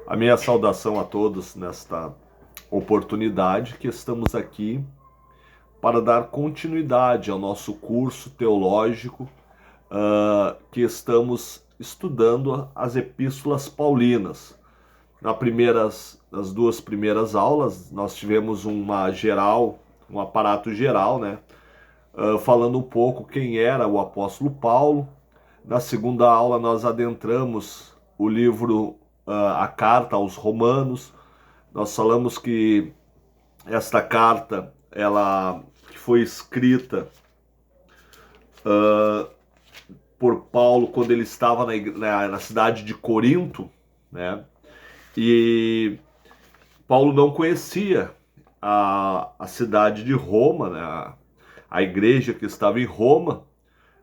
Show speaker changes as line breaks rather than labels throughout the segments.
A minha saudação a todos nesta oportunidade que estamos aqui para dar continuidade ao nosso curso teológico que estamos estudando as epístolas paulinas. Nas duas primeiras aulas, nós tivemos um aparato geral, né? Falando um pouco quem era o apóstolo Paulo. Na segunda aula, nós adentramos o livro, a carta aos Romanos. Nós falamos que esta carta, ela foi escrita por Paulo quando ele estava na cidade de Corinto, né? E Paulo não conhecia a cidade de Roma, né? A igreja que estava em Roma,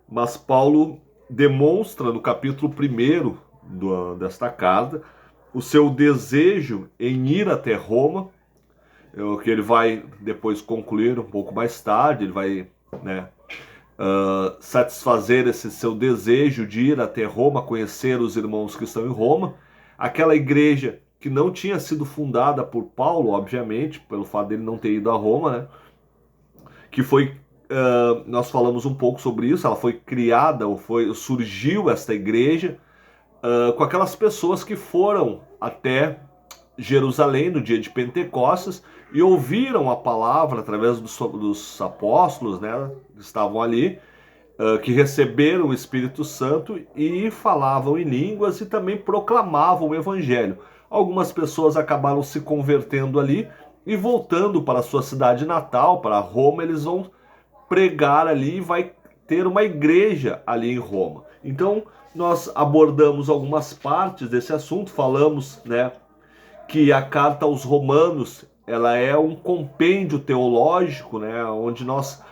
mas Paulo demonstra no capítulo 1 desta carta o seu desejo em ir até Roma, que ele vai depois concluir um pouco mais tarde. Ele vai, né, satisfazer esse seu desejo de ir até Roma, conhecer os irmãos que estão em Roma, aquela igreja que não tinha sido fundada por Paulo, obviamente, pelo fato dele não ter ido a Roma, né, que foi, nós falamos um pouco sobre isso. Ela foi criada, surgiu esta igreja com aquelas pessoas que foram até Jerusalém no dia de Pentecostes e ouviram a palavra através dos apóstolos, né, que estavam ali, que receberam o Espírito Santo e falavam em línguas e também proclamavam o Evangelho. Algumas pessoas acabaram se convertendo ali e voltando para a sua cidade natal, para Roma. Eles vão pregar ali e vai ter uma igreja ali em Roma. Então, nós abordamos algumas partes desse assunto. Falamos, né, que a carta aos Romanos, ela é um compêndio teológico, né, onde nós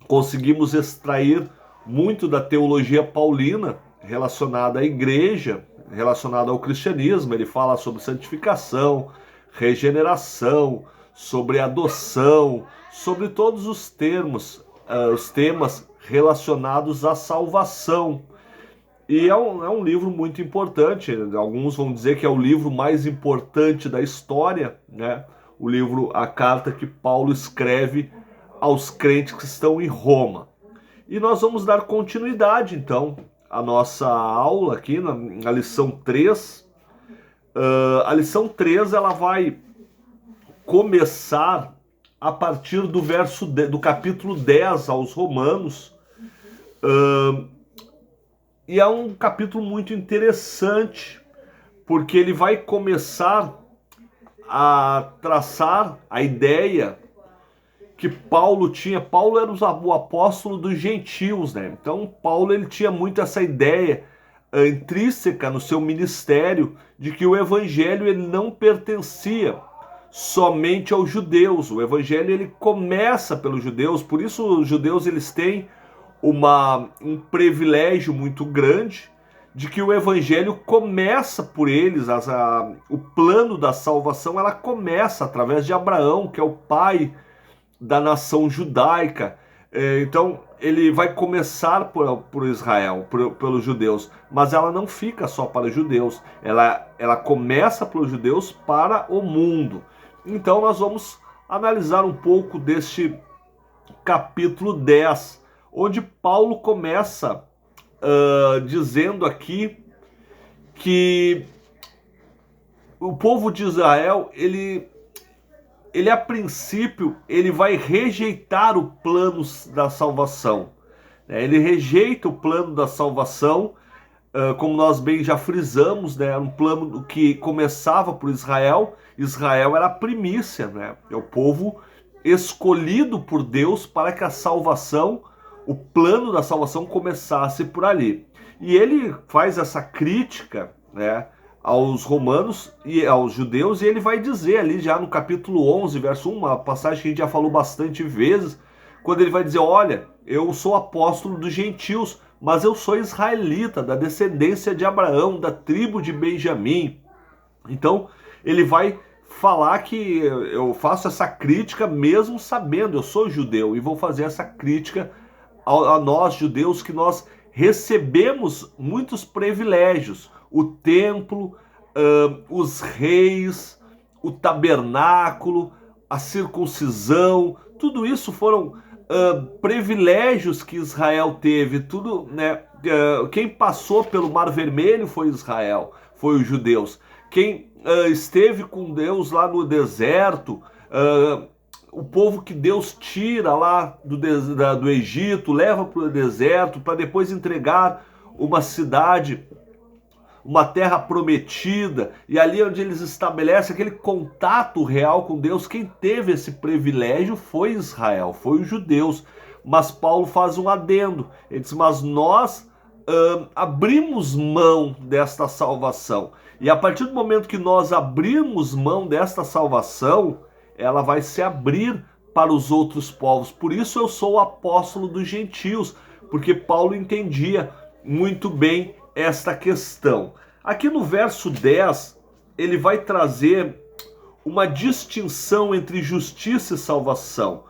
conseguimos extrair muito da teologia paulina relacionada à igreja, relacionada ao cristianismo. Ele fala sobre santificação, regeneração, sobre adoção, sobre todos os temas relacionados à salvação. E é um livro muito importante. Alguns vão dizer que é o livro mais importante da história, né? O livro, a carta que Paulo escreve aos crentes que estão em Roma. E nós vamos dar continuidade, então, à nossa aula aqui na lição 3. A lição 3, ela vai começar a partir do capítulo 10 aos Romanos. E é um capítulo muito interessante, porque ele vai começar a traçar a ideia que Paulo tinha. Paulo era o apóstolo dos gentios, né? Então Paulo, ele tinha muito essa ideia intrínseca no seu ministério de que o evangelho, ele não pertencia somente aos judeus. O evangelho, ele começa pelos judeus. Por isso os judeus, eles têm um privilégio muito grande de que o evangelho começa por eles. O plano da salvação, ela começa através de Abraão, que é o pai da nação judaica. Então ele vai começar por Israel, pelos judeus, mas ela não fica só para os judeus, ela começa pelos judeus para o mundo. Então nós vamos analisar um pouco deste capítulo 10, onde Paulo começa dizendo aqui que o povo de Israel, ele a princípio, ele vai rejeitar o plano da salvação. Ele rejeita o plano da salvação, como nós bem já frisamos, né? Um plano que começava por Israel. Israel era a primícia, né? É o povo escolhido por Deus para que a salvação, o plano da salvação, começasse por ali. E ele faz essa crítica, né, aos romanos e aos judeus, e ele vai dizer ali já no capítulo 11, verso 1, uma passagem que a gente já falou bastante vezes, quando ele vai dizer: olha, eu sou apóstolo dos gentios, mas eu sou israelita, da descendência de Abraão, da tribo de Benjamim. Então ele vai falar que eu faço essa crítica mesmo sabendo, eu sou judeu, e vou fazer essa crítica a nós judeus, que nós recebemos muitos privilégios, o templo, os reis, o tabernáculo, a circuncisão, tudo isso foram privilégios que Israel teve, tudo, né? Quem passou pelo Mar Vermelho foi Israel, foi os judeus. Quem esteve com Deus lá no deserto, o povo que Deus tira lá do Egito, leva para o deserto para depois entregar uma cidade, uma terra prometida, e ali onde eles estabelecem aquele contato real com Deus, quem teve esse privilégio foi Israel, foi os judeus. Mas Paulo faz um adendo, ele diz, mas nós abrimos mão desta salvação, e a partir do momento que nós abrimos mão desta salvação, ela vai se abrir para os outros povos. Por isso eu sou o apóstolo dos gentios, porque Paulo entendia muito bem esta questão. Aqui no verso 10, ele vai trazer uma distinção entre justiça e salvação.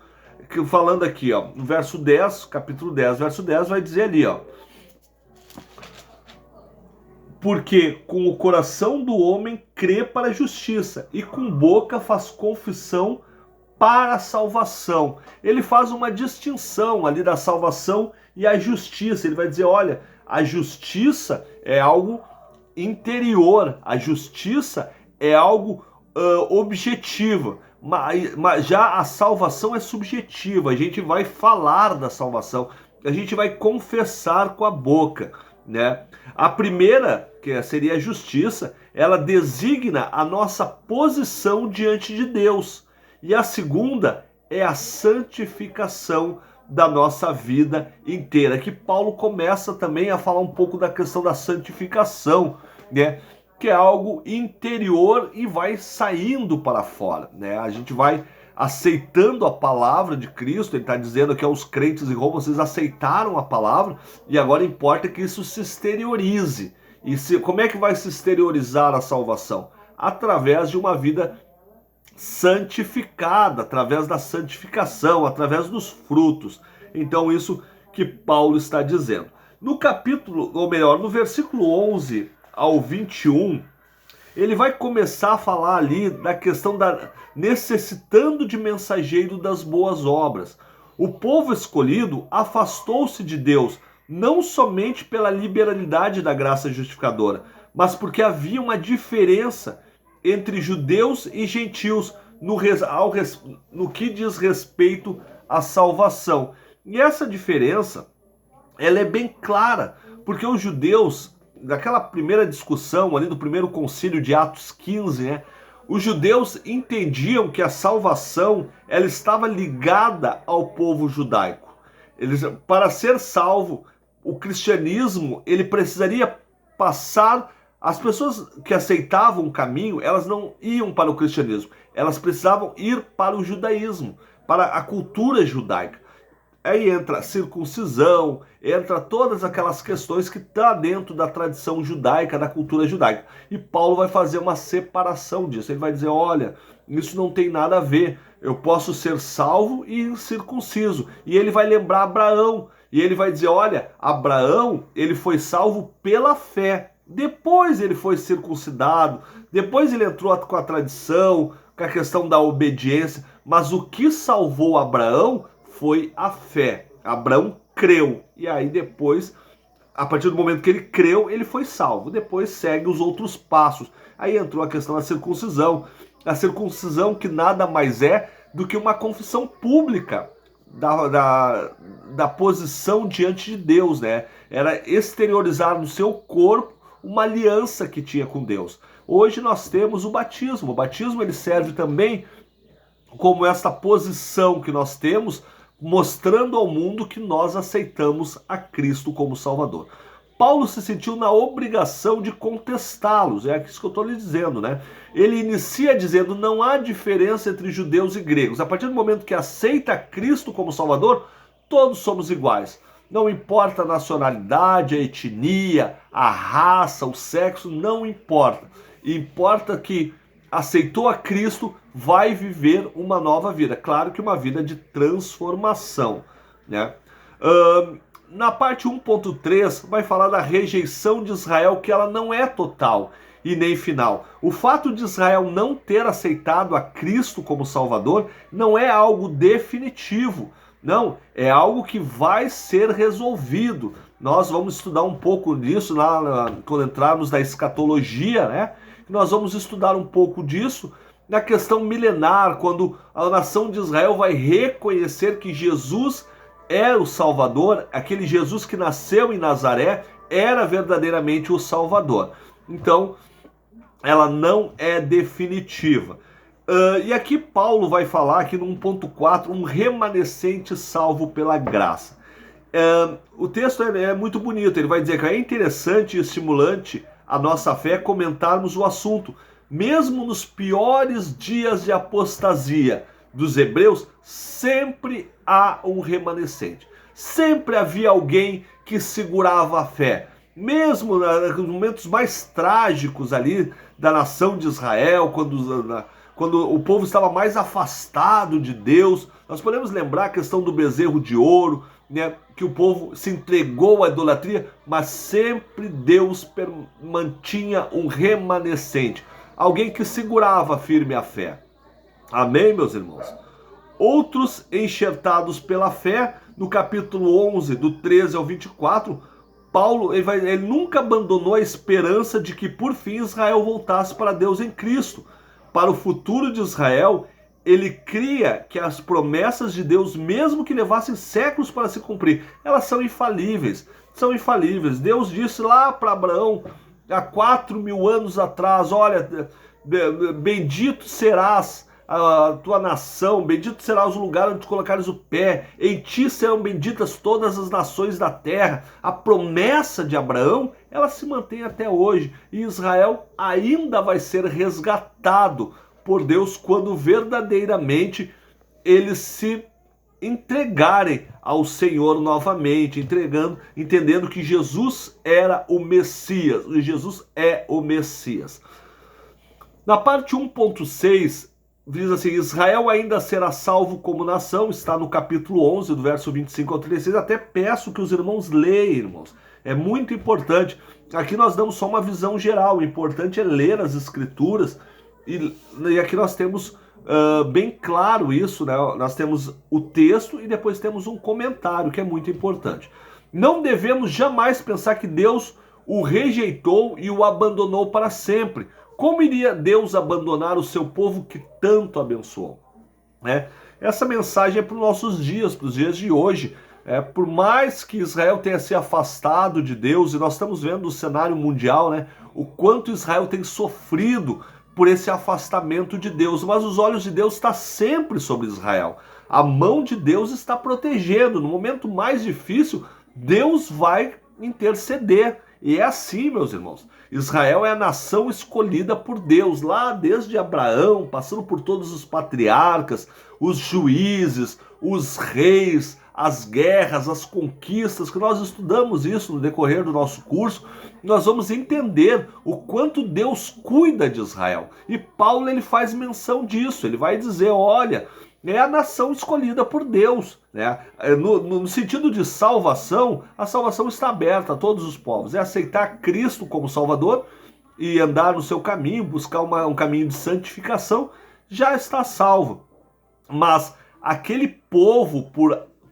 Falando aqui, ó, no verso 10, capítulo 10, verso 10, vai dizer ali, ó: porque com o coração do homem crê para a justiça, e com boca faz confissão para a salvação. Ele faz uma distinção ali da salvação e a justiça. Ele vai dizer, olha, a justiça é algo interior, a justiça é algo objetivo, mas já a salvação é subjetiva. A gente vai falar da salvação, a gente vai confessar com a boca, né? A primeira, que seria a justiça, ela designa a nossa posição diante de Deus. E a segunda é a santificação da nossa vida inteira, que Paulo começa também a falar um pouco da questão da santificação, né? Que é algo interior e vai saindo para fora, né? A gente vai aceitando a palavra de Cristo. Ele está dizendo que aos crentes em Roma, vocês aceitaram a palavra e agora importa que isso se exteriorize. E como é que vai se exteriorizar a salvação? Através de uma vida santificada, através da santificação, através dos frutos. Então isso que Paulo está dizendo. No capítulo, ou melhor, no versículo 11 ao 21, ele vai começar a falar ali da questão da necessitando de mensageiro das boas obras. O povo escolhido afastou-se de Deus, não somente pela liberalidade da graça justificadora, mas porque havia uma diferença entre judeus e gentios no que diz respeito à salvação. E essa diferença, ela é bem clara, porque os judeus, daquela primeira discussão ali do primeiro concílio de Atos 15, né, os judeus entendiam que a salvação ela estava ligada ao povo judaico. Para ser salvo, o cristianismo ele precisaria passar. As pessoas que aceitavam o caminho, elas não iam para o cristianismo, elas precisavam ir para o judaísmo, para a cultura judaica. Aí entra a circuncisão, entra todas aquelas questões que estão dentro da tradição judaica, da cultura judaica. E Paulo vai fazer uma separação disso. Ele vai dizer, olha, isso não tem nada a ver. Eu posso ser salvo e circunciso. E ele vai lembrar Abraão. E ele vai dizer, olha, Abraão, ele foi salvo pela fé. Depois ele foi circuncidado. Depois ele entrou com a tradição, com a questão da obediência. Mas o que salvou Abraão foi a fé. Abraão creu. E aí depois, a partir do momento que ele creu, ele foi salvo. Depois segue os outros passos. Aí entrou a questão da circuncisão. A circuncisão que nada mais é do que uma confissão pública da posição diante de Deus, né? Era exteriorizar no seu corpo uma aliança que tinha com Deus. Hoje nós temos o batismo. O batismo ele serve também como essa posição que nós temos, mostrando ao mundo que nós aceitamos a Cristo como Salvador. Paulo se sentiu na obrigação de contestá-los, é isso que eu estou lhe dizendo, né? Ele inicia dizendo, não há diferença entre judeus e gregos. A partir do momento que aceita Cristo como Salvador, todos somos iguais. Não importa a nacionalidade, a etnia, a raça, o sexo, não importa. Importa que aceitou a Cristo, vai viver uma nova vida. Claro que uma vida de transformação, né? Na parte 1.3 vai falar da rejeição de Israel, que ela não é total. e nem final. O fato de Israel não ter aceitado a Cristo como Salvador não é algo definitivo. Não, é algo que vai ser resolvido. Nós vamos estudar um pouco disso lá quando entrarmos na escatologia, né? Nós vamos estudar um pouco disso na questão milenar, quando a nação de Israel vai reconhecer que Jesus é o Salvador, aquele Jesus que nasceu em Nazaré era verdadeiramente o Salvador. Então, ela não é definitiva. E aqui Paulo vai falar, aqui no 1.4, um remanescente salvo pela graça. O texto é muito bonito, ele vai dizer que é interessante e estimulante a nossa fé comentarmos o assunto. Mesmo nos piores dias de apostasia dos hebreus, sempre há um remanescente. Sempre havia alguém que segurava a fé. Mesmo nos momentos mais trágicos ali da nação de Israel, quando o povo estava mais afastado de Deus, nós podemos lembrar a questão do bezerro de ouro, né, que o povo se entregou à idolatria, mas sempre Deus mantinha um remanescente, alguém que segurava firme a fé. Amém, meus irmãos? Outros enxertados pela fé, no capítulo 11, do 13 ao 24, Paulo ele nunca abandonou a esperança de que por fim Israel voltasse para Deus em Cristo. Para o futuro de Israel, ele cria que as promessas de Deus, mesmo que levassem séculos para se cumprir, elas são infalíveis. São infalíveis. Deus disse lá para Abraão, há 4.000 anos atrás, olha, bendito serás a tua nação, bendito será o lugar onde colocares o pé, em ti serão benditas todas as nações da terra. A promessa de Abraão, ela se mantém até hoje, e Israel ainda vai ser resgatado por Deus quando verdadeiramente eles se entregarem ao Senhor novamente, entendendo que Jesus era o Messias, e Jesus é o Messias. Na parte 1.6, diz assim: Israel ainda será salvo como nação, está no capítulo 11, do verso 25 ao 36. Até peço que os irmãos leiam, irmãos. É muito importante. Aqui nós damos só uma visão geral. O importante é ler as escrituras. E aqui nós temos bem claro isso, né? Nós temos o texto e depois temos um comentário, que é muito importante. Não devemos jamais pensar que Deus o rejeitou e o abandonou para sempre. Como iria Deus abandonar o seu povo que tanto abençoou? Essa mensagem é para os nossos dias, para os dias de hoje. Por mais que Israel tenha se afastado de Deus, e nós estamos vendo no cenário mundial, né, o quanto Israel tem sofrido por esse afastamento de Deus, mas os olhos de Deus estão sempre sobre Israel. A mão de Deus está protegendo. No momento mais difícil, Deus vai interceder. E é assim, meus irmãos. Israel é a nação escolhida por Deus, lá desde Abraão, passando por todos os patriarcas, os juízes, os reis, as guerras, as conquistas, que nós estudamos isso no decorrer do nosso curso. Nós vamos entender o quanto Deus cuida de Israel. E Paulo ele faz menção disso, ele vai dizer, olha, é a nação escolhida por Deus, né? No sentido de salvação, a salvação está aberta a todos os povos. É aceitar Cristo como Salvador e andar no seu caminho, buscar um caminho de santificação, já está salvo. Mas aquele povo,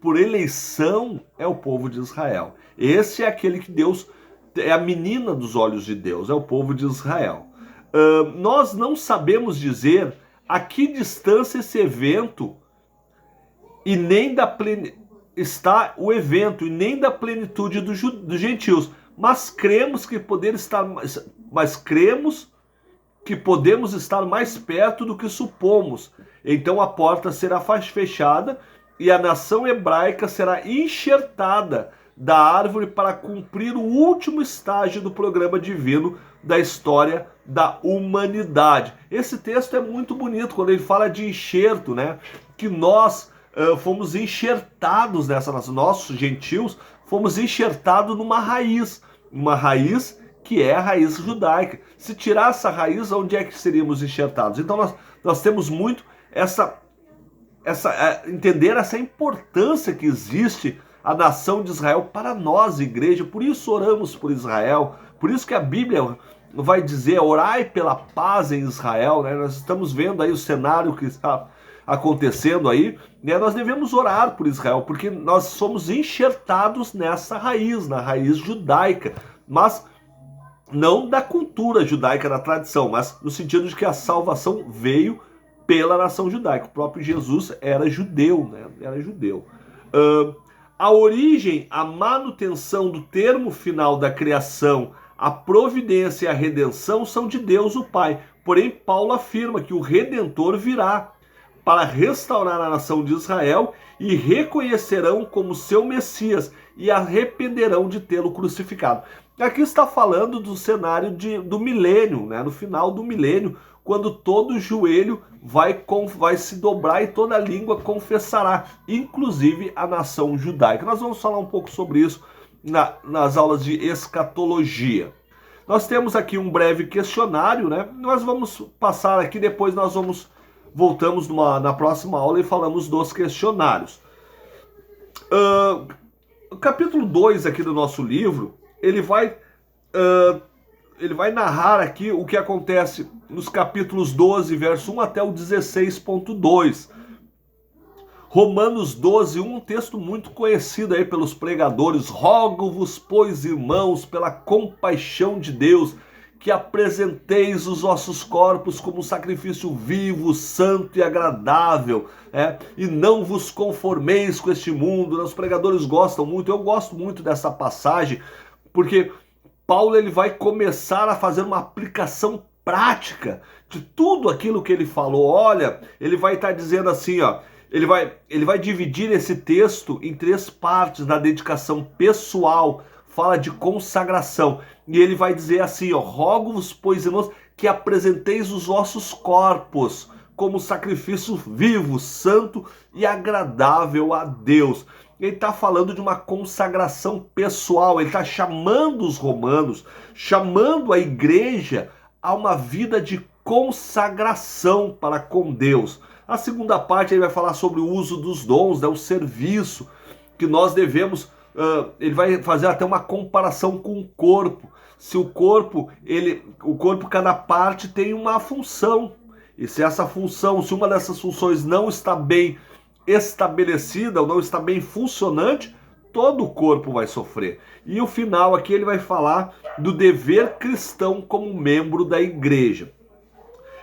por eleição, é o povo de Israel. Esse é aquele que Deus, é a menina dos olhos de Deus, é o povo de Israel. Nós não sabemos dizer a que distância esse evento e nem está o evento e nem da plenitude dos gentios, mas cremos que podemos estar mais perto do que supomos. Então a porta será fechada e a nação hebraica será enxertada da árvore para cumprir o último estágio do programa divino da história da humanidade. Esse texto é muito bonito quando ele fala de enxerto, né? Que nós fomos enxertados nessa nação, nós gentios fomos enxertados numa raiz que é a raiz judaica. Se tirar essa raiz, onde é que seríamos enxertados? Então nós temos muito entender essa importância que existe a nação de Israel para nós, igreja. Por isso oramos por Israel, por isso que a Bíblia vai dizer, orai pela paz em Israel, né? Nós estamos vendo aí o cenário que está acontecendo aí, né? Nós devemos orar por Israel, porque nós somos enxertados nessa raiz, na raiz judaica, mas não da cultura judaica, da tradição, mas no sentido de que a salvação veio pela nação judaica. O próprio Jesus era judeu, né? Era judeu. A origem, a manutenção do termo final da criação, a providência e a redenção são de Deus o Pai. Porém, Paulo afirma que o Redentor virá para restaurar a nação de Israel e reconhecerão como seu Messias e arrependerão de tê-lo crucificado. Aqui está falando do cenário do milênio, né? No final do milênio, quando todo joelho vai se dobrar e toda língua confessará, inclusive a nação judaica. Nós vamos falar um pouco sobre isso nas aulas de escatologia. Nós temos aqui um breve questionário, né? Nós vamos passar aqui, depois nós voltamos na próxima aula e falamos dos questionários. O capítulo 2 aqui do nosso livro, ele vai narrar aqui o que acontece nos capítulos 12, verso 1 até o 16.2. Romanos 12, um texto muito conhecido aí pelos pregadores. Rogo-vos, pois, irmãos, pela compaixão de Deus, que apresenteis os vossos corpos como sacrifício vivo, santo e agradável, e não vos conformeis com este mundo. Os pregadores gostam muito, eu gosto muito dessa passagem, porque Paulo ele vai começar a fazer uma aplicação prática de tudo aquilo que ele falou. Olha, ele vai estar dizendo assim, ó, ele vai dividir esse texto em 3 partes da dedicação pessoal, fala de consagração, e ele vai dizer assim, ó, rogo-vos, pois, irmãos, que apresenteis os vossos corpos como sacrifício vivo, santo e agradável a Deus. Ele está falando de uma consagração pessoal, ele está chamando os romanos, chamando a igreja a uma vida de consagração para com Deus. A segunda parte ele vai falar sobre o uso dos dons, o serviço que nós devemos. Ele vai fazer até uma comparação com o corpo. Se o corpo, cada parte tem uma função, e se uma dessas funções não está bem estabelecida ou não está bem funcionante, todo o corpo vai sofrer. E o final aqui ele vai falar do dever cristão como membro da igreja.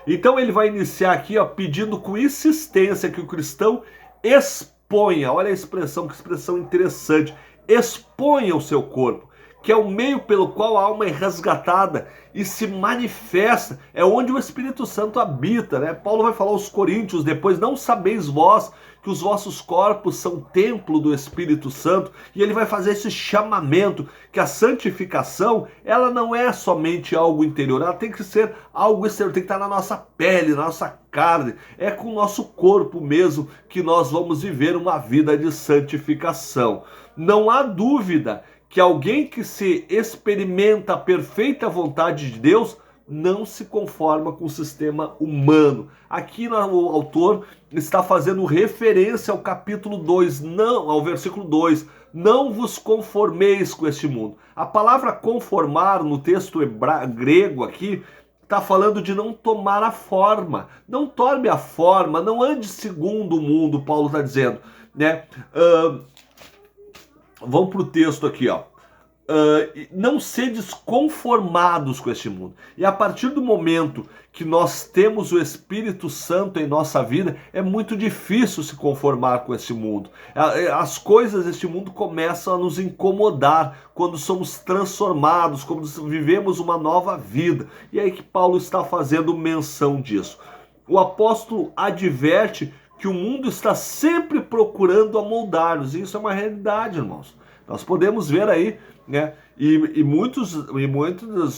Então ele vai iniciar aqui, ó, pedindo com insistência que o cristão exponha, olha a expressão, que expressão interessante, exponha o seu corpo, que é o meio pelo qual a alma é resgatada e se manifesta, é onde o Espírito Santo habita, né? Paulo vai falar aos Coríntios depois, não sabeis vós que os vossos corpos são templo do Espírito Santo, e ele vai fazer esse chamamento, que a santificação, ela não é somente algo interior, ela tem que ser algo exterior, tem que estar na nossa pele, na nossa carne, é com o nosso corpo mesmo que nós vamos viver uma vida de santificação. Não há dúvida que alguém que se experimenta a perfeita vontade de Deus não se conforma com o sistema humano. Aqui o autor está fazendo referência ao capítulo 2, ao versículo 2. Não vos conformeis com este mundo. A palavra conformar no texto grego aqui está falando de não tomar a forma. Não tome a forma, não ande segundo o mundo, Paulo está dizendo, né? Vamos para o texto aqui, ó. Não sedes conformados com este mundo. E a partir do momento que nós temos o Espírito Santo em nossa vida, é muito difícil se conformar com este mundo. As coisas deste mundo começam a nos incomodar quando somos transformados, quando vivemos uma nova vida. E é aí que Paulo está fazendo menção disso. O apóstolo adverte que o mundo está sempre procurando amoldar-nos. E isso é uma realidade, irmãos. Nós podemos ver aí, né? E muitos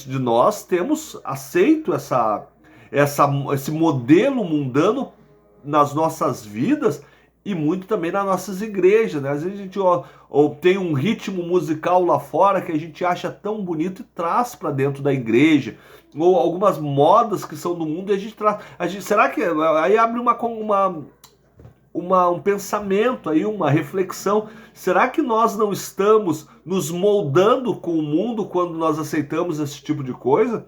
de nós temos aceito esse modelo mundano nas nossas vidas e muito também nas nossas igrejas, né? Às vezes a gente tem um ritmo musical lá fora que a gente acha tão bonito e traz para dentro da igreja, ou algumas modas que são do mundo e a gente traz. Será que aí abre um pensamento aí, uma reflexão? Será que nós não estamos nos moldando com o mundo quando nós aceitamos esse tipo de coisa?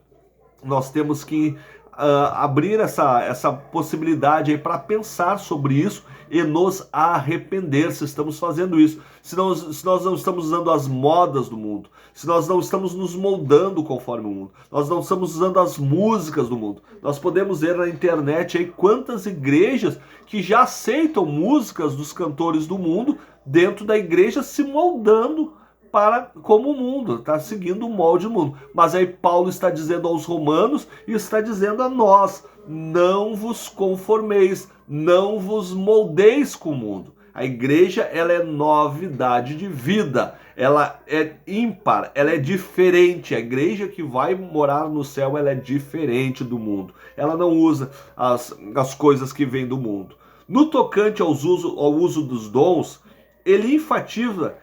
Nós temos que abrir essa possibilidade aí para pensar sobre isso e nos arrepender se estamos fazendo isso. Se nós não estamos usando as modas do mundo, se nós não estamos nos moldando conforme o mundo, nós não estamos usando as músicas do mundo. Nós podemos ver na internet aí quantas igrejas que já aceitam músicas dos cantores do mundo dentro da igreja, se moldando para como o mundo, está seguindo o molde do mundo. Mas aí Paulo está dizendo aos romanos e está dizendo a nós: não vos conformeis, não vos moldeis com o mundo. A igreja, ela é novidade de vida, ela é ímpar, ela é diferente. A igreja que vai morar no céu, ela é diferente do mundo. Ela não usa as coisas que vêm do mundo. No tocante ao uso dos dons, ele enfatiza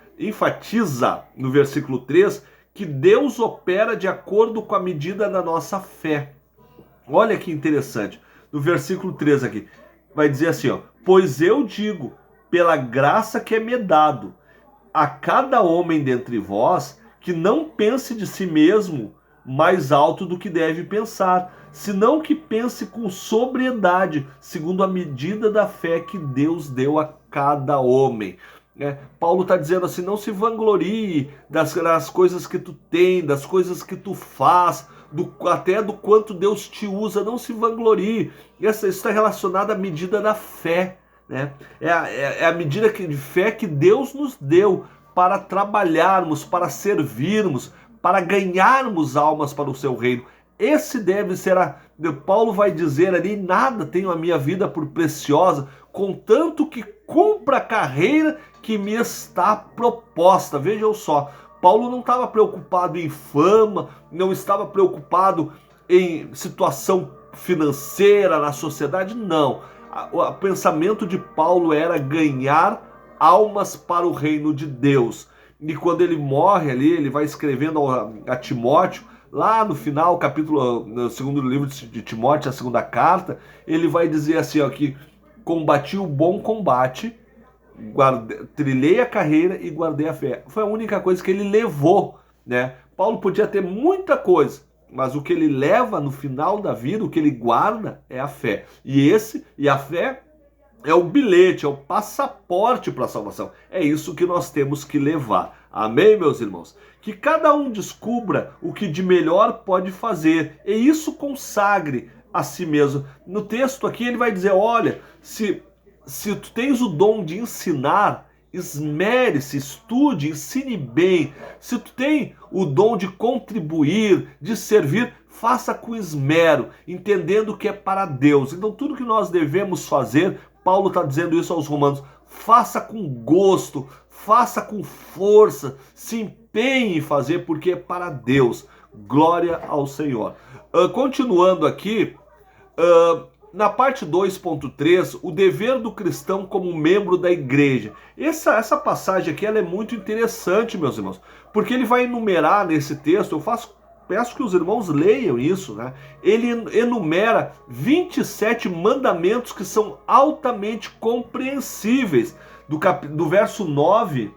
no versículo 3 que Deus opera de acordo com a medida da nossa fé. Olha que interessante. No versículo 3 aqui, vai dizer assim, ó: pois eu digo, pela graça que é me dado, a cada homem dentre vós, que não pense de si mesmo mais alto do que deve pensar, senão que pense com sobriedade, segundo a medida da fé que Deus deu a cada homem. Paulo está dizendo assim: não se vanglorie das coisas que tu tem, das coisas que tu faz, até do quanto Deus te usa. Não se vanglorie. Isso está relacionado à medida da fé, né? É a medida de fé que Deus nos deu para trabalharmos, para servirmos, para ganharmos almas para o seu reino. Esse deve ser Paulo vai dizer ali: nada tenho a minha vida por preciosa, contanto que cumpra a carreira que me está proposta. Vejam só, Paulo não estava preocupado em fama, não estava preocupado em situação financeira na sociedade, não. O pensamento de Paulo era ganhar almas para o reino de Deus. E quando ele morre ali, ele vai escrevendo a Timóteo, lá no final, no segundo livro de Timóteo, a segunda carta, ele vai dizer assim, ó, que combati o bom combate, trilhei a carreira e guardei a fé. Foi a única coisa que ele levou, né? Paulo podia ter muita coisa, mas o que ele leva no final da vida, o que ele guarda, é a fé. E a fé é o bilhete, é o passaporte para a salvação. É isso que nós temos que levar. Amém, meus irmãos? Que cada um descubra o que de melhor pode fazer e isso consagre a si mesmo. No texto aqui ele vai dizer: olha, se tu tens o dom de ensinar, esmere-se, estude, ensine bem. Se tu tem o dom de contribuir, de servir, faça com esmero, entendendo que é para Deus. Então tudo que nós devemos fazer, Paulo está dizendo isso aos romanos, faça com gosto, faça com força, se empenhe em fazer, porque é para Deus. Glória ao Senhor. Continuando aqui, na parte 2.3, o dever do cristão como membro da igreja. Essa passagem aqui ela é muito interessante, meus irmãos, porque ele vai enumerar nesse texto, peço que os irmãos leiam isso, né? Ele enumera 27 mandamentos que são altamente compreensíveis, do verso 9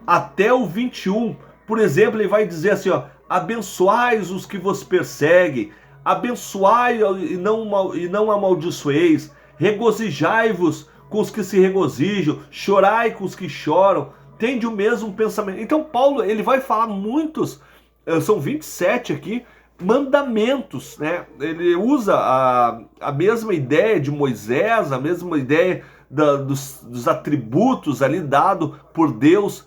até o 21. Por exemplo, ele vai dizer assim, ó: abençoais os que vos perseguem, abençoai e não amaldiçoeis, regozijai-vos com os que se regozijam, chorai com os que choram, tende o mesmo pensamento. Então Paulo, ele vai falar muitos, são 27 aqui, mandamentos, né? Ele usa a mesma ideia de Moisés, a mesma ideia dos atributos ali dado por Deus,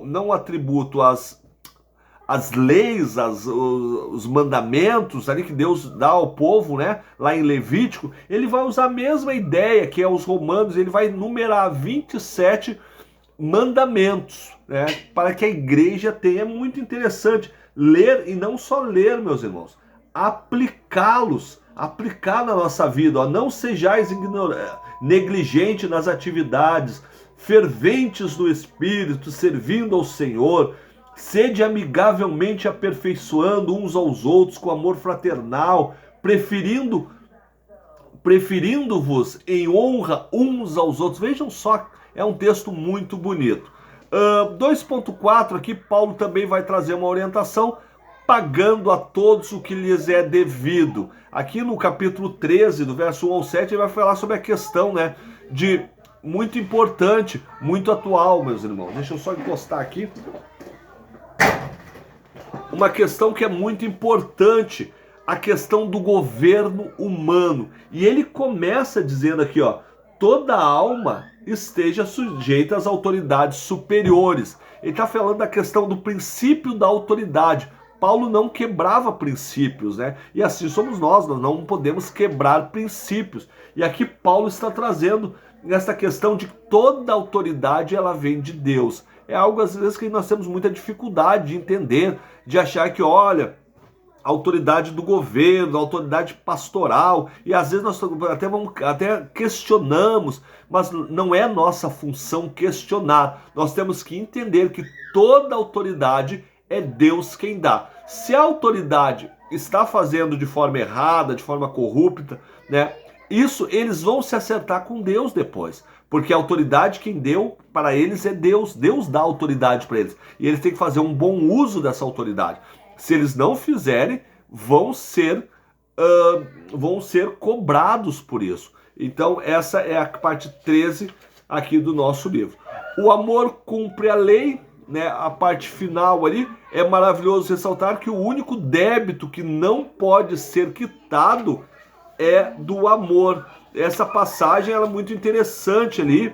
não atributo, as leis, os mandamentos ali que Deus dá ao povo, né? Lá em Levítico, ele vai usar a mesma ideia que é os romanos, ele vai numerar 27 mandamentos, né? Para que a igreja tenha. É muito interessante ler, e não só ler, meus irmãos, aplicá-los, aplicar na nossa vida, ó. Não sejais negligente nas atividades, ferventes no Espírito, servindo ao Senhor, sede amigavelmente aperfeiçoando uns aos outros com amor fraternal, preferindo-vos em honra uns aos outros. Vejam só, é um texto muito bonito. 2.4 aqui, Paulo também vai trazer uma orientação pagando a todos o que lhes é devido. Aqui no capítulo 13, do verso 1 ao 7, ele vai falar sobre a questão, né, de muito importante, muito atual, meus irmãos. Deixa eu só encostar aqui. Uma questão que é muito importante, a questão do governo humano. E ele começa dizendo aqui, ó, toda alma esteja sujeita às autoridades superiores. Ele está falando da questão do princípio da autoridade. Paulo não quebrava princípios, né? E assim somos nós não podemos quebrar princípios. E aqui Paulo está trazendo essa questão de que toda autoridade ela vem de Deus. É algo às vezes que nós temos muita dificuldade de entender, de achar que, olha, a autoridade do governo, a autoridade pastoral, e às vezes nós até questionamos, mas não é nossa função questionar. Nós temos que entender que toda autoridade é Deus quem dá. Se a autoridade está fazendo de forma errada, de forma corrupta, né? Isso eles vão se acertar com Deus depois. Porque a autoridade quem deu para eles é Deus. Deus dá autoridade para eles. E eles têm que fazer um bom uso dessa autoridade. Se eles não fizerem, vão ser cobrados por isso. Então essa é a parte 13 aqui do nosso livro. O amor cumpre a lei, né? A parte final ali, é maravilhoso ressaltar que o único débito que não pode ser quitado é do amor. Essa passagem ela é muito interessante ali.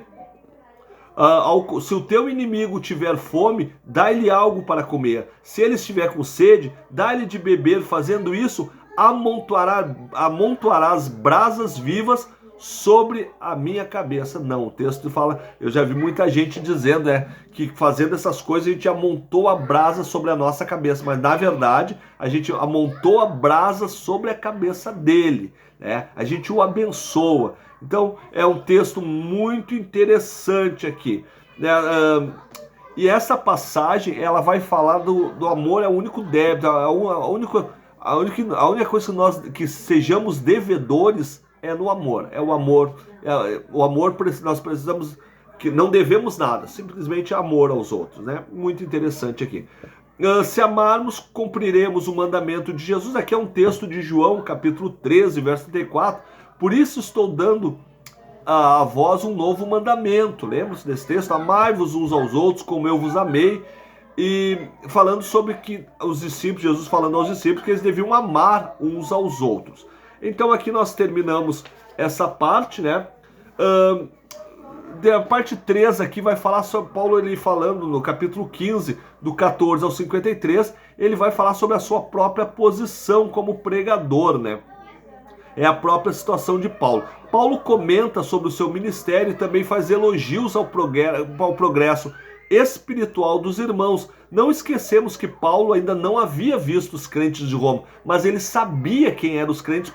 Se o teu inimigo tiver fome, dá-lhe algo para comer. Se ele estiver com sede, dá-lhe de beber. Fazendo isso, amontoarás brasas vivas sobre a minha cabeça. Não, o texto fala, eu já vi muita gente dizendo que fazendo essas coisas a gente amontou a brasa sobre a nossa cabeça, mas na verdade a gente amontou a brasa sobre a cabeça dele, né? A gente o abençoa. Então é um texto muito interessante aqui, né? E essa passagem ela vai falar do amor é o único débito, a única coisa que nós que sejamos devedores é no amor. É o amor. O amor nós precisamos, que não devemos nada, simplesmente amor aos outros, né? Muito interessante aqui. Se amarmos, cumpriremos o mandamento de Jesus. Aqui é um texto de João, capítulo 13, verso 34. Por isso estou dando a vós um novo mandamento. Lembra-se desse texto? Amai-vos uns aos outros como eu vos amei. E falando sobre que os discípulos, Jesus falando aos discípulos que eles deviam amar uns aos outros. Então aqui nós terminamos essa parte, né? A parte 3 aqui vai falar sobre Paulo, ele falando no capítulo 15, do 14 ao 53, ele vai falar sobre a sua própria posição como pregador, né? É a própria situação de Paulo. Paulo comenta sobre o seu ministério e também faz elogios ao progresso espiritual dos irmãos. Não esquecemos que Paulo ainda não havia visto os crentes de Roma, mas ele sabia quem eram os crentes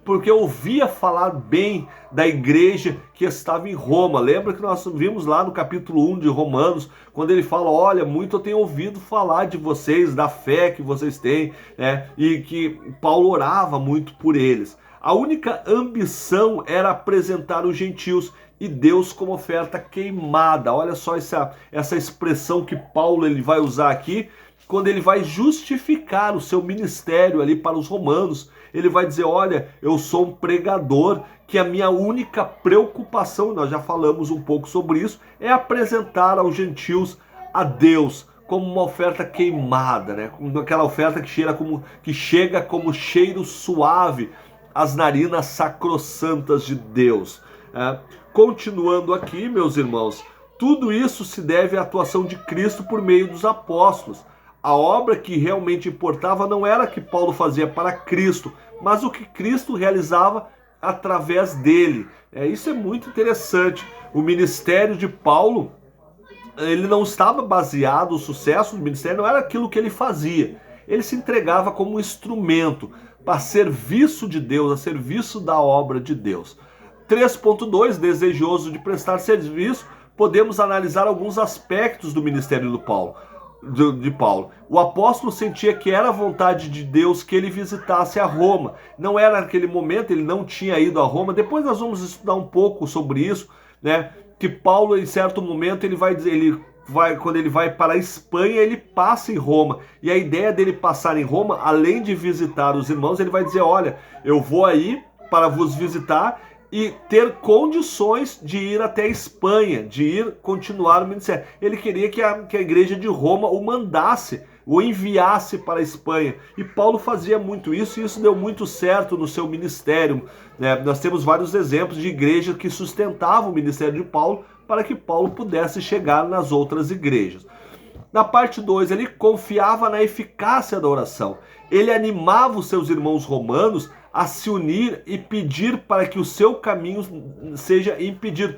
porque ouvia falar bem da igreja que estava em Roma. Lembra que nós vimos lá no capítulo 1 de Romanos, quando ele fala, olha, muito eu tenho ouvido falar de vocês, da fé que vocês têm, né? E que Paulo orava muito por eles. A única ambição era apresentar os gentios e Deus como oferta queimada. Olha só essa expressão que Paulo ele vai usar aqui, quando ele vai justificar o seu ministério ali para os romanos. Ele vai dizer, olha, eu sou um pregador, que a minha única preocupação, nós já falamos um pouco sobre isso, é apresentar aos gentios a Deus como uma oferta queimada, né? Como aquela oferta que chega como cheiro suave às narinas sacrossantas de Deus. Continuando aqui, meus irmãos, tudo isso se deve à atuação de Cristo por meio dos apóstolos. A obra que realmente importava não era a que Paulo fazia para Cristo, mas o que Cristo realizava através dele. Isso é muito interessante. O ministério de Paulo, ele não estava baseado, o sucesso do ministério não era aquilo que ele fazia. Ele se entregava como um instrumento para serviço de Deus, a serviço da obra de Deus. 3.2, desejoso de prestar serviço, podemos analisar alguns aspectos do ministério de Paulo. O apóstolo sentia que era a vontade de Deus que ele visitasse a Roma. Não era naquele momento, ele não tinha ido a Roma. Depois nós vamos estudar um pouco sobre isso, né? Que Paulo, em certo momento, ele vai dizer, ele quando ele vai para a Espanha, ele passa em Roma. E a ideia dele passar em Roma, além de visitar os irmãos, ele vai dizer, olha, eu vou aí para vos visitar e ter condições de ir até a Espanha, de ir continuar o ministério. Ele queria que a igreja de Roma o mandasse, o enviasse para a Espanha. E Paulo fazia muito isso, e isso deu muito certo no seu ministério. Nós temos vários exemplos de igrejas que sustentavam o ministério de Paulo para que Paulo pudesse chegar nas outras igrejas. Na parte 2, ele confiava na eficácia da oração. Ele animava os seus irmãos romanos a se unir e pedir para que o seu caminho seja impedido.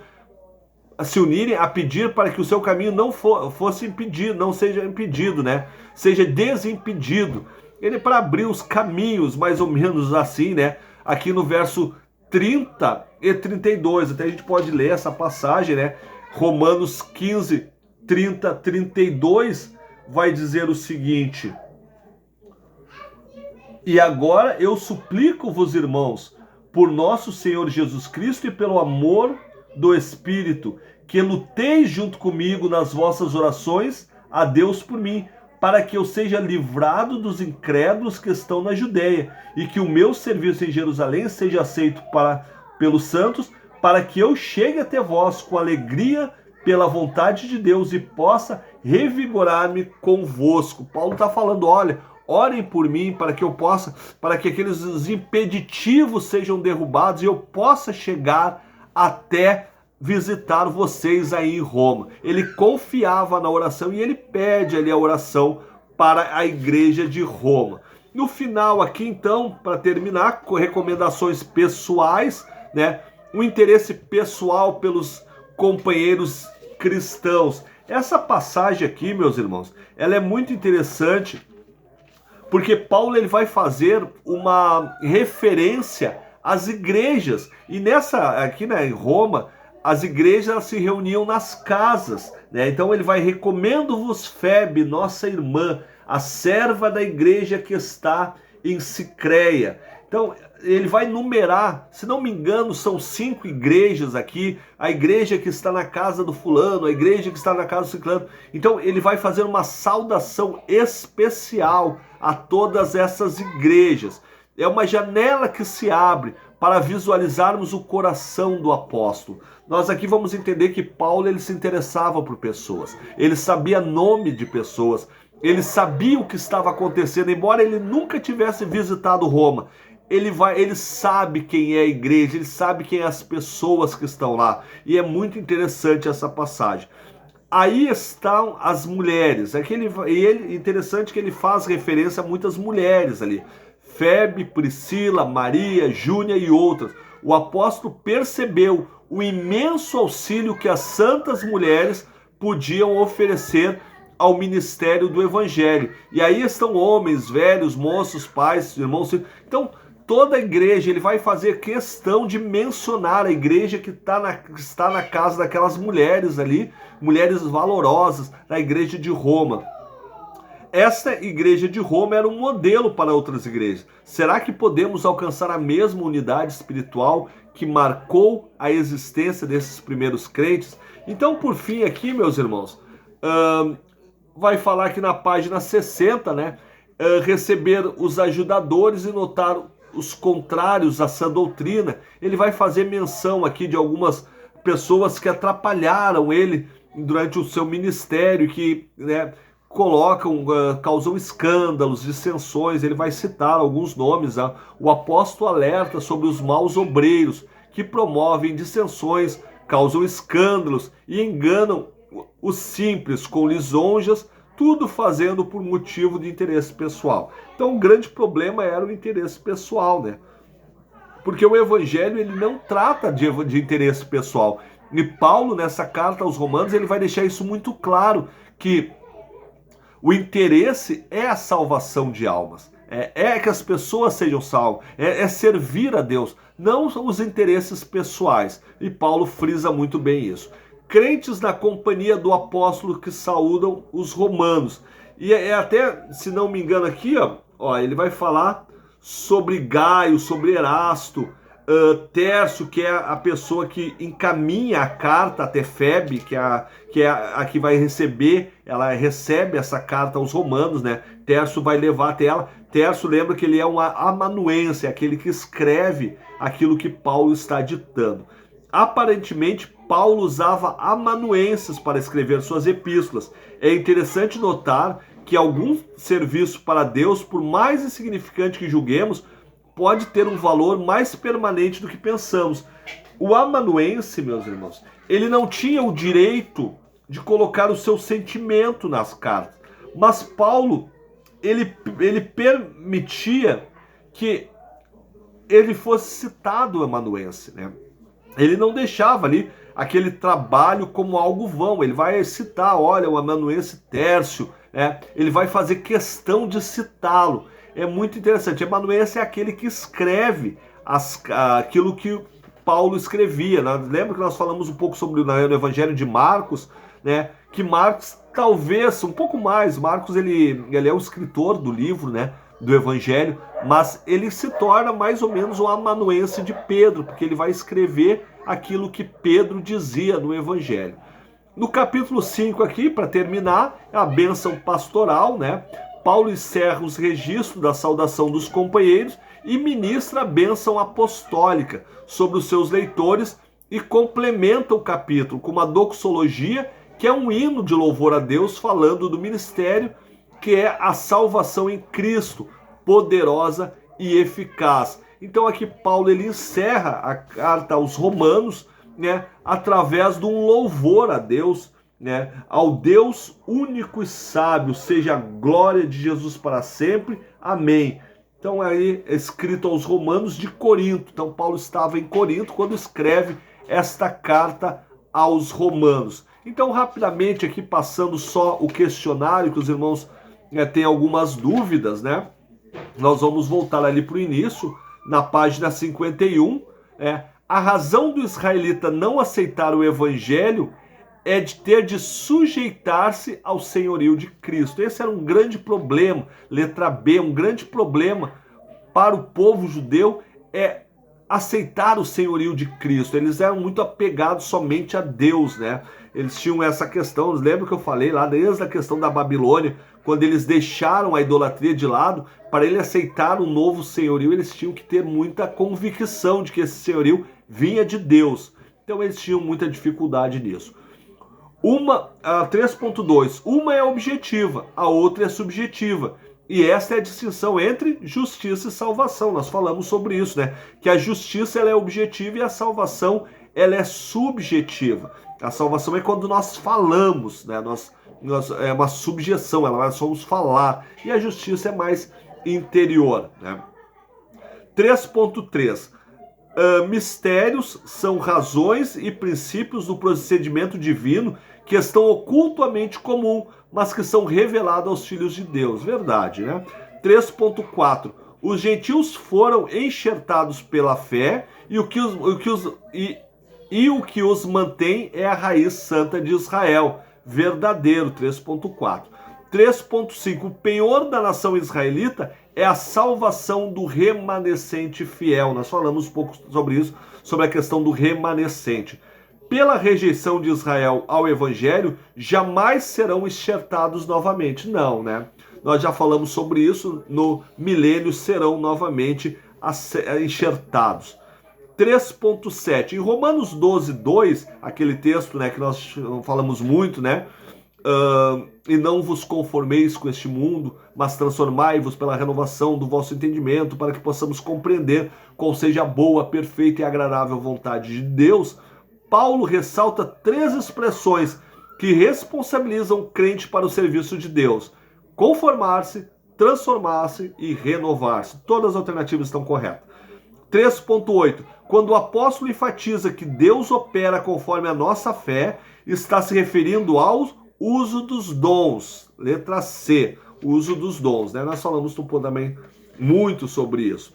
A se unirem a pedir para que o seu caminho não fosse impedido, não seja impedido, né? Seja desimpedido. Ele para abrir os caminhos, mais ou menos assim, né? Aqui no verso 30 e 32, até a gente pode ler essa passagem, né? Romanos 15, 30, 32 vai dizer o seguinte: e agora eu suplico-vos, irmãos, por nosso Senhor Jesus Cristo e pelo amor do Espírito, que luteis junto comigo nas vossas orações a Deus por mim, para que eu seja livrado dos incrédulos que estão na Judeia, e que o meu serviço em Jerusalém seja aceito pelos santos, para que eu chegue até vós com alegria pela vontade de Deus e possa revigorar-me convosco. Paulo está falando, olha, orem por mim para que aqueles impeditivos sejam derrubados e eu possa chegar até visitar vocês aí em Roma. Ele confiava na oração e ele pede ali a oração para a igreja de Roma. No final aqui então, para terminar, com recomendações pessoais, né? O interesse pessoal pelos companheiros cristãos. Essa passagem aqui, meus irmãos, ela é muito interessante, porque Paulo ele vai fazer uma referência às igrejas. E aqui, né, em Roma, as igrejas se reuniam nas casas, né? Então ele vai, recomendo-vos Febe, nossa irmã, a serva da igreja que está em Sicreia. Então ele vai numerar, se não me engano, são 5 igrejas aqui, a igreja que está na casa do fulano, a igreja que está na casa do ciclano. Então ele vai fazer uma saudação especial a todas essas igrejas. É uma janela que se abre para visualizarmos o coração do apóstolo. Nós aqui vamos entender que Paulo ele se interessava por pessoas, ele sabia nome de pessoas, ele sabia o que estava acontecendo, embora ele nunca tivesse visitado Roma. Ele sabe quem é a igreja, ele sabe quem é as pessoas que estão lá. E é muito interessante essa passagem. Aí estão as mulheres. Interessante que ele faz referência a muitas mulheres ali. Febe, Priscila, Maria, Júnia e outras. O apóstolo percebeu o imenso auxílio que as santas mulheres podiam oferecer ao ministério do evangelho. E aí estão homens, velhos, moços, pais, irmãos. Então, toda a igreja, ele vai fazer questão de mencionar a igreja que está na casa daquelas mulheres ali, mulheres valorosas, na igreja de Roma. Esta igreja de Roma era um modelo para outras igrejas. Será que podemos alcançar a mesma unidade espiritual que marcou a existência desses primeiros crentes? Então, por fim aqui, meus irmãos, vai falar aqui na página 60, né? Receber os ajudadores e notar os contrários a sã doutrina. Ele vai fazer menção aqui de algumas pessoas que atrapalharam ele durante o seu ministério, que, né, causam escândalos, dissensões. Ele vai citar alguns nomes. O apóstolo alerta sobre os maus obreiros que promovem dissensões, causam escândalos e enganam os simples com lisonjas, tudo fazendo por motivo de interesse pessoal. Então o grande problema era o interesse pessoal, né? Porque o evangelho ele não trata de interesse pessoal. E Paulo, nessa carta aos Romanos, ele vai deixar isso muito claro, que o interesse é a salvação de almas. É que as pessoas sejam salvas, é servir a Deus, não os interesses pessoais. E Paulo frisa muito bem isso. Crentes na companhia do apóstolo que saúdam os romanos. E até, se não me engano aqui, ó, ele vai falar sobre Gaio, sobre Erasto, Tércio, que é a pessoa que encaminha a carta até Febe, que é a que vai receber, ela recebe essa carta aos romanos, né? Tércio vai levar até ela. Tércio, lembra que ele é um amanuense, é aquele que escreve aquilo que Paulo está ditando. Aparentemente, Paulo usava amanuenses para escrever suas epístolas. É interessante notar que algum serviço para Deus, por mais insignificante que julguemos, pode ter um valor mais permanente do que pensamos. O amanuense, meus irmãos, ele não tinha o direito de colocar o seu sentimento nas cartas. Mas Paulo, ele permitia que ele fosse citado o amanuense, né? Ele não deixava ali aquele trabalho como algo vão. Ele vai citar, olha, o amanuense Tércio, né? Ele vai fazer questão de citá-lo. É muito interessante. Amanuense é aquele que escreve aquilo que Paulo escrevia. Né? Lembra que nós falamos um pouco sobre no Evangelho de Marcos, né? Que Marcos, talvez, um pouco mais, Marcos ele é o escritor do livro, né? Do Evangelho, mas ele se torna mais ou menos o amanuense de Pedro, porque ele vai escrever aquilo que Pedro dizia no Evangelho. No capítulo 5 aqui, para terminar, é a bênção pastoral, né? Paulo encerra os registros da saudação dos companheiros e ministra a bênção apostólica sobre os seus leitores e complementa o capítulo com uma doxologia, que é um hino de louvor a Deus, falando do ministério, que é a salvação em Cristo, poderosa e eficaz. Então aqui Paulo ele encerra a carta aos Romanos, né, através de um louvor a Deus, né, ao Deus único e sábio, seja a glória de Jesus para sempre. Amém. Então aí é escrito aos Romanos de Corinto. Então Paulo estava em Corinto quando escreve esta carta aos Romanos. Então rapidamente aqui passando só o questionário que os irmãos tem algumas dúvidas, né? Nós vamos voltar ali para o início, na página 51. A razão do israelita não aceitar o evangelho é de ter de sujeitar-se ao senhorio de Cristo. Esse era um grande problema. Letra B, um grande problema para o povo judeu é aceitar o senhorio de Cristo. Eles eram muito apegados somente a Deus, né? Eles tinham essa questão, lembra que eu falei lá, desde a questão da Babilônia, quando eles deixaram a idolatria de lado, para ele aceitar o novo senhorio, eles tinham que ter muita convicção de que esse senhorio vinha de Deus. Então eles tinham muita dificuldade nisso. 3.2, uma é objetiva, a outra é subjetiva. E esta é a distinção entre justiça e salvação. Nós falamos sobre isso, né? Que a justiça ela é objetiva e a salvação ela é subjetiva. A salvação é quando nós falamos, né? É uma subjeção, nós somos falar. E a justiça é mais interior, né? 3.3. Mistérios são razões e princípios do procedimento divino que estão ocultamente comum, mas que são revelados aos filhos de Deus. Verdade, né? 3.4. Os gentios foram enxertados pela fé e o que os mantém é a raiz santa de Israel. Verdadeiro. 3.4. 3.5. O penhor da nação israelita é a salvação do remanescente fiel. Nós falamos um pouco sobre isso, sobre a questão do remanescente. Pela rejeição de Israel ao evangelho, jamais serão enxertados novamente. Não, né? Nós já falamos sobre isso, no milênio serão novamente enxertados. 3.7. Em Romanos 12:2, aquele texto, né, que nós falamos muito, né? E não vos conformeis com este mundo, mas transformai-vos pela renovação do vosso entendimento, para que possamos compreender qual seja a boa, perfeita e agradável vontade de Deus. Paulo ressalta 3 expressões que responsabilizam o crente para o serviço de Deus: conformar-se, transformar-se e renovar-se. Todas as alternativas estão corretas. 3.8. Quando o apóstolo enfatiza que Deus opera conforme a nossa fé, está se referindo ao uso dos dons. Letra C, uso dos dons, né? Nós falamos também muito sobre isso.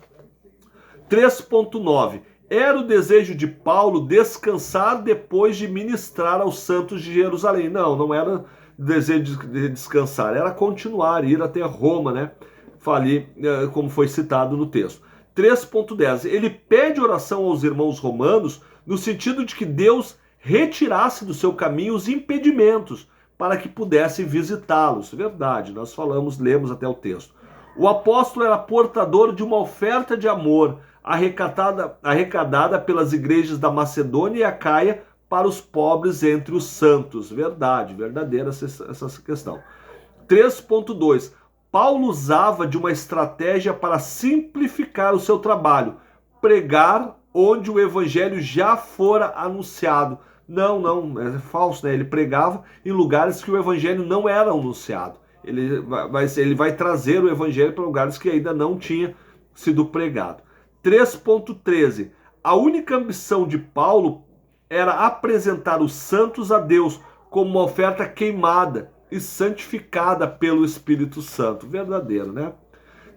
3.9. Era o desejo de Paulo descansar depois de ministrar aos santos de Jerusalém. Não era desejo de descansar, era continuar, ir até Roma, né? Falei, como foi citado no texto. 3.10. Ele pede oração aos irmãos romanos no sentido de que Deus retirasse do seu caminho os impedimentos para que pudessem visitá-los. Verdade, nós lemos até o texto. O apóstolo era portador de uma oferta de amor arrecadada pelas igrejas da Macedônia e Acaia para os pobres entre os santos. Verdade, verdadeira essa questão. 3.2. Paulo usava de uma estratégia para simplificar o seu trabalho, pregar onde o evangelho já fora anunciado. Não, é falso, né? Ele pregava em lugares que o evangelho não era anunciado. Ele vai trazer o evangelho para lugares que ainda não tinha sido pregado. 3.13. A única ambição de Paulo era apresentar os santos a Deus como uma oferta queimada e santificada pelo Espírito Santo. Verdadeiro, né?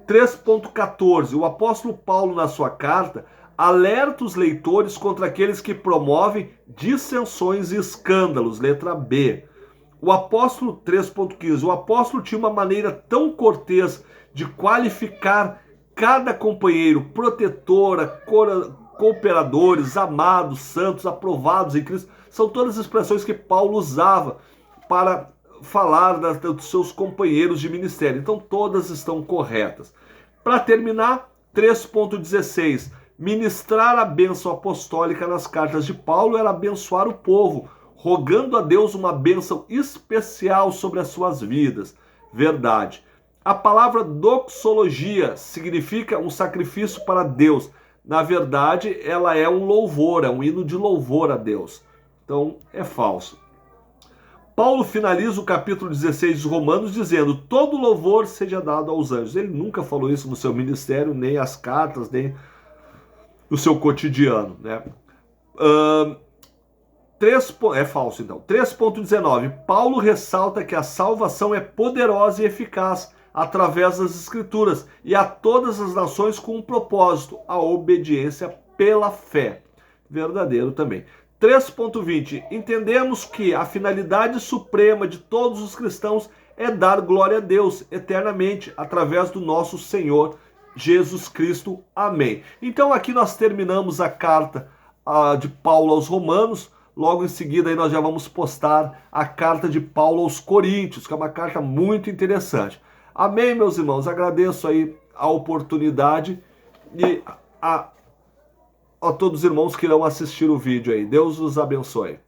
3.14. O apóstolo Paulo, na sua carta, alerta os leitores contra aqueles que promovem dissensões e escândalos. Letra B. O apóstolo, 3.15. O apóstolo tinha uma maneira tão cortês de qualificar cada companheiro, protetora, cooperadores, amados, santos, aprovados em Cristo. São todas as expressões que Paulo usava para falar dos seus companheiros de ministério. Então todas estão corretas. Para terminar, 3.16. Ministrar a bênção apostólica nas cartas de Paulo era abençoar o povo, rogando a Deus uma bênção especial sobre as suas vidas. Verdade. A palavra doxologia significa um sacrifício para Deus. Na verdade, ela é um louvor, é um hino de louvor a Deus. Então, é falso. Paulo finaliza o capítulo 16 de Romanos dizendo: todo louvor seja dado aos anjos. Ele nunca falou isso no seu ministério, nem as cartas, nem no seu cotidiano, né? É falso, então. 3.19. Paulo ressalta que a salvação é poderosa e eficaz através das Escrituras e a todas as nações com um propósito, a obediência pela fé. Verdadeiro também. 3.20. Entendemos que a finalidade suprema de todos os cristãos é dar glória a Deus eternamente através do nosso Senhor Jesus Cristo. Amém. Então aqui nós terminamos a carta de Paulo aos Romanos. Logo em seguida aí nós já vamos postar a carta de Paulo aos Coríntios, que é uma carta muito interessante. Amém, meus irmãos? Agradeço aí a oportunidade e a todos os irmãos que irão assistir o vídeo aí. Deus os abençoe.